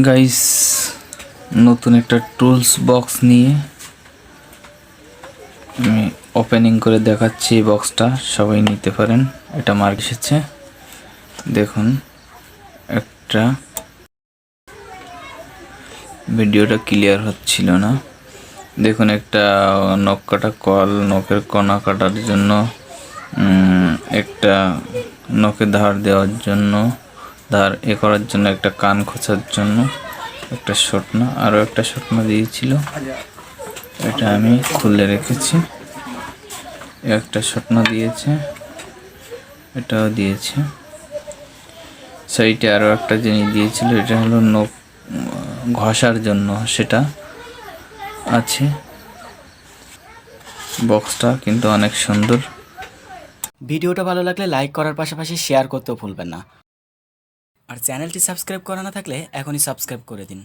Guys, নতুন একটা tools box নিয়ে আমি ওপেনিং করে দেখাচ্ছি। এই বক্সটা সবাই নিতে পারেন। এটা মার্কেট এসেছে। দেখুন, একটা ভিডিওটা ক্লিয়ার হচ্ছিল না। দেখুন, একটা নখ কাটা কল, নখের কণা কাটার জন্য, একটা নখে ধার দেওয়ার জন্য, ধার করার জন্য, একটা কান খোঁচার জন্য একটা শটনা, আরও একটা শটনা দিয়েছিল। এটা আমি খুলে রেখেছি। একটা শটনা দিয়েছে, এটাও দিয়েছে। সাইডে আরও একটা জিনিস দিয়েছিল, এটা হলো নখ ঘষার জন্য, সেটা আছে। বক্সটা কিন্তু অনেক সুন্দর। ভিডিওটা ভালো লাগলে লাইক করার পাশাপাশি শেয়ার করতেও ভুলবেন না। আর চ্যানেলটি সাবস্ক্রাইব করা না থাকলে এখনই সাবস্ক্রাইব করে দিন।